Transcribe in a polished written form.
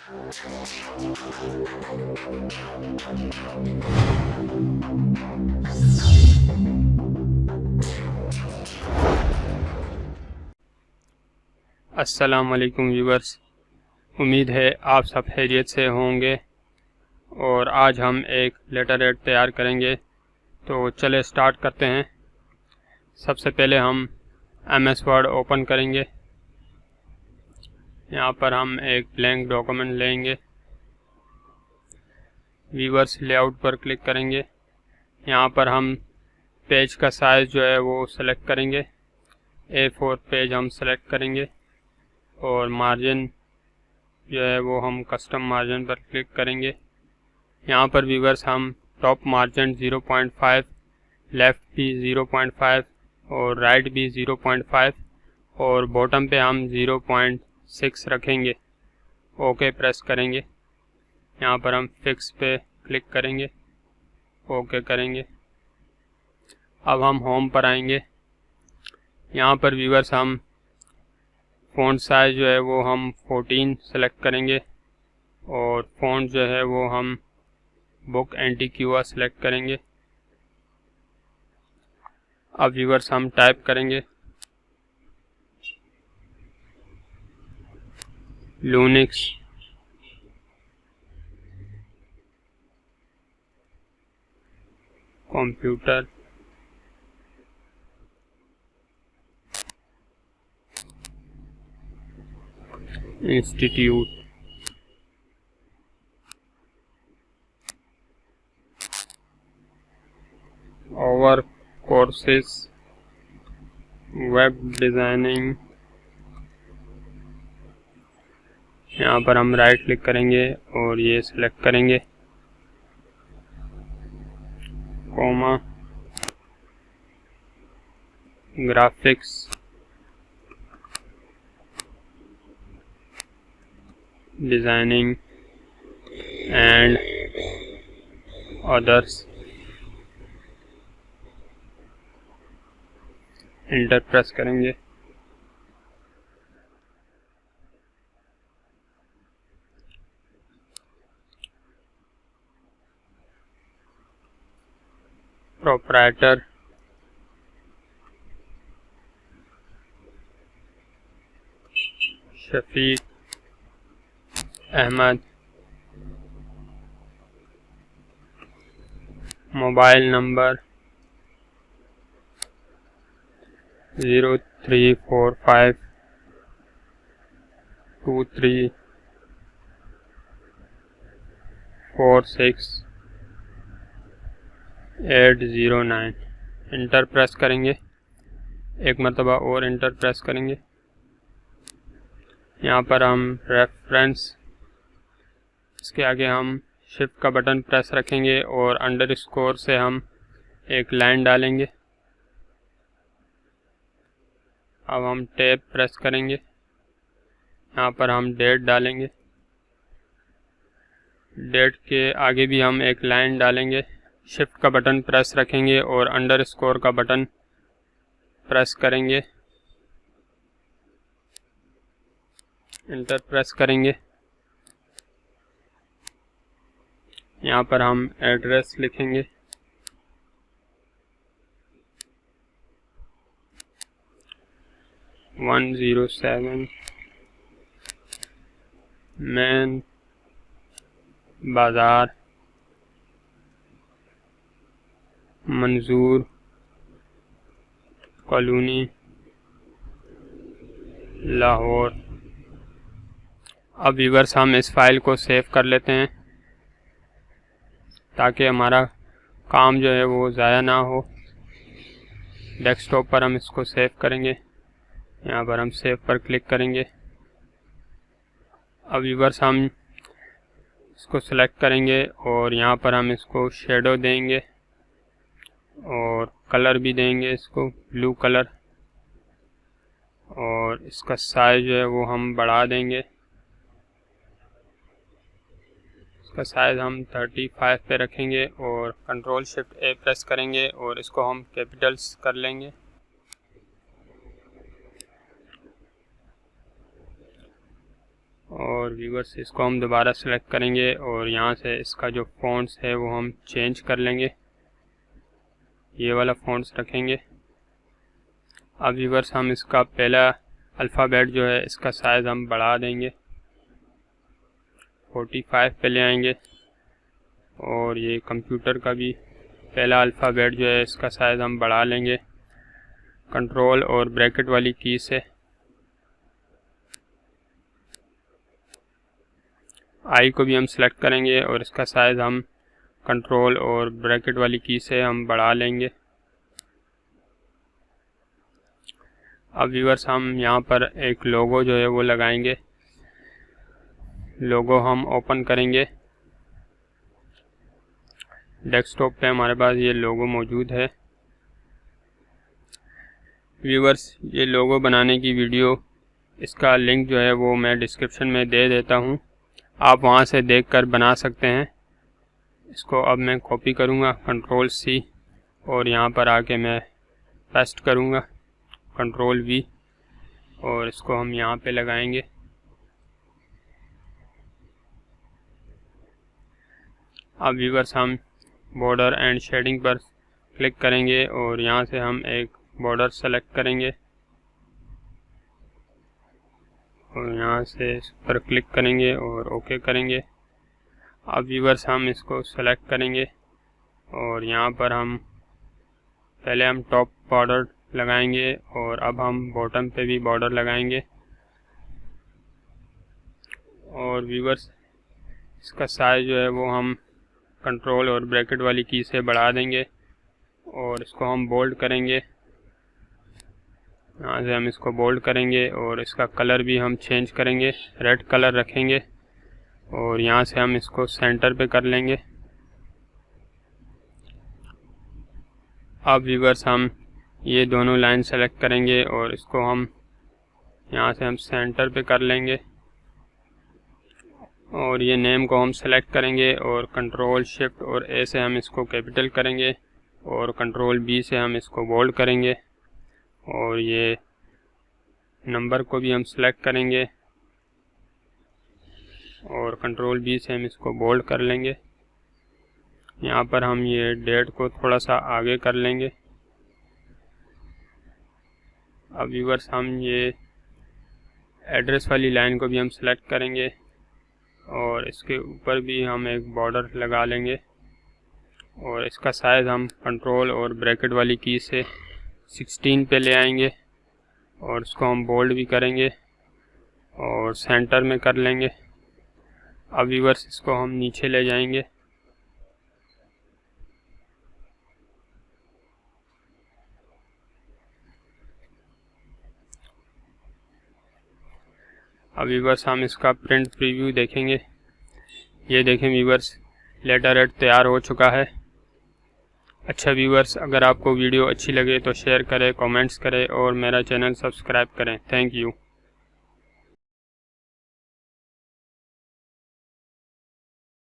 अस्सलाम वालेकुम व्यूवर्स, उम्मीद है आप सब खैरियत से होंगे और आज हम एक लेटर हेड तैयार करेंगे। तो चले स्टार्ट करते हैं। सबसे पहले हम MS वर्ड ओपन करेंगे। यहाँ पर हम एक ब्लैंक डॉक्यूमेंट लेंगे। व्यूवर्स लेआउट पर क्लिक करेंगे। यहाँ पर हम पेज का साइज़ जो है वो सेलेक्ट करेंगे। A4 पेज हम सेलेक्ट करेंगे और मार्जिन जो है वो हम कस्टम मार्जिन पर क्लिक करेंगे। यहाँ पर व्यूवर्स हम टॉप मार्जिन 0.5, लेफ़्ट भी 0.5 और राइट भी 0.5 और बॉटम पे हम 0.6 रखेंगे। ओके प्रेस करेंगे। यहाँ पर हम फिक्स पे क्लिक करेंगे, ओके करेंगे। अब हम होम पर आएंगे। यहाँ पर व्यूवर्स हम फ़ॉन्ट साइज़ जो है वो हम 14 सेलेक्ट करेंगे और फ़ॉन्ट जो है वो हम बुक एंटीक्यूआ सेलेक्ट करेंगे। अब व्यूवर्स हम टाइप करेंगे लूनिक्स कंप्यूटर इंस्टीट्यूट। और कोर्सेस वेब डिज़ाइनिंग। यहाँ पर हम राइट क्लिक करेंगे और ये सिलेक्ट करेंगे, comma graphics designing and others. Enter press करेंगे। Proprietor Shafiq Ahmad. Mobile number 034523460809। Enter press करेंगे। एक मरतबा और इंटर प्रेस करेंगे। यहाँ पर हम रेफरेंस, इसके आगे हम शिफ्ट का बटन प्रेस रखेंगे और अंडरस्कोर से हम एक लाइन डालेंगे। अब हम टैब प्रेस करेंगे। यहाँ पर हम डेट डालेंगे। डेट के आगे भी हम एक लाइन डालेंगे। शिफ्ट का बटन प्रेस रखेंगे और अंडरस्कोर का बटन प्रेस करेंगे। इंटर प्रेस करेंगे। यहाँ पर हम एड्रेस लिखेंगे। वन 107 मैन बाज़ार, मंजूर कॉलोनी, लाहौर। अब व्यूवर्स हम इस फाइल को सेव कर लेते हैं ताकि हमारा काम जो है वो ज़ाया ना हो। डेस्कटॉप पर हम इसको सेव करेंगे। यहाँ पर हम सेव पर क्लिक करेंगे। अब व्यूवर्स हम इसको सेलेक्ट करेंगे और यहाँ पर हम इसको शेडो देंगे और कलर भी देंगे, इसको ब्लू कलर, और इसका साइज जो है वो हम बढ़ा देंगे। इसका साइज़ हम 35 पे रखेंगे और कंट्रोल शिफ्ट A प्रेस करेंगे और इसको हम कैपिटल्स कर लेंगे। और और व्यूअर्स इसको हम दोबारा सेलेक्ट करेंगे और यहाँ से इसका जो फ़ॉन्ट्स है वो हम चेंज कर लेंगे, ये वाला फ़ॉन्ट्स रखेंगे। अब व्यूअर्स हम इसका पहला अल्फ़ाबेट जो है इसका साइज़ हम बढ़ा देंगे, 45 पे ले आएंगे। और ये कंप्यूटर का भी पहला अल्फ़ाबेट जो है इसका साइज़ हम बढ़ा लेंगे कंट्रोल और ब्रैकेट वाली की से। आई को भी हम सेलेक्ट करेंगे और इसका साइज़ हम कंट्रोल और ब्रैकेट वाली की से हम बढ़ा लेंगे। अब व्यूअर्स हम यहाँ पर एक लोगो जो है वो लगाएंगे, लोगो हम ओपन करेंगे। डेस्कटॉप पे हमारे पास ये लोगो मौजूद है। व्यूअर्स ये लोगो बनाने की वीडियो, इसका लिंक जो है वो मैं डिस्क्रिप्शन में दे देता हूँ, आप वहाँ से देखकर बना सकते हैं। इसको अब मैं कॉपी करूँगा कंट्रोल C और यहाँ पर आके मैं पेस्ट करूँगा कंट्रोल V और इसको हम यहाँ पे लगाएंगे। अब व्यूअर्स हम बॉर्डर एंड शेडिंग पर क्लिक करेंगे और यहाँ से हम एक बॉर्डर सेलेक्ट करेंगे और यहाँ से इस पर क्लिक करेंगे और ओके करेंगे। अब व्यूअर्स हम इसको सेलेक्ट करेंगे और यहाँ पर हम पहले हम टॉप बॉर्डर लगाएंगे और अब हम बॉटम पे भी बॉर्डर लगाएंगे। और व्यूअर्स इसका साइज़ जो है वो हम कंट्रोल और ब्रैकेट वाली की से बढ़ा देंगे और इसको हम बोल्ड करेंगे। यहाँ से हम इसको बोल्ड करेंगे और इसका कलर भी हम चेंज करेंगे, रेड कलर रखेंगे और यहाँ से हम इसको सेंटर पे कर लेंगे। अब व्यूअर्स हम ये दोनों लाइन सेलेक्ट करेंगे और इसको हम यहाँ से हम सेंटर पे कर लेंगे और ये नेम को हम सेलेक्ट करेंगे और कंट्रोल शिफ्ट और ए से हम इसको कैपिटल करेंगे और कंट्रोल B से हम इसको बोल्ड करेंगे और ये नंबर को भी हम सेलेक्ट करेंगे और कंट्रोल B से हम इसको बोल्ड कर लेंगे। यहाँ पर हम ये डेट को थोड़ा सा आगे कर लेंगे। अब व्यूअर्स हम ये एड्रेस वाली लाइन को भी हम सेलेक्ट करेंगे और इसके ऊपर भी हम एक बॉर्डर लगा लेंगे और इसका साइज़ हम कंट्रोल और ब्रैकेट वाली की से 16 पे ले आएंगे और इसको हम बोल्ड भी करेंगे और सेंटर में कर लेंगे। अब व्यूअर्स इसको हम नीचे ले जाएंगे। अब व्यूअर्स हम इसका प्रिंट प्रीव्यू देखेंगे। ये देखें व्यूअर्स, लेटर हेड तैयार हो चुका है। अच्छा व्यूअर्स, अगर आपको वीडियो अच्छी लगे तो शेयर करें, कमेंट्स करें और मेरा चैनल सब्सक्राइब करें। Thank you.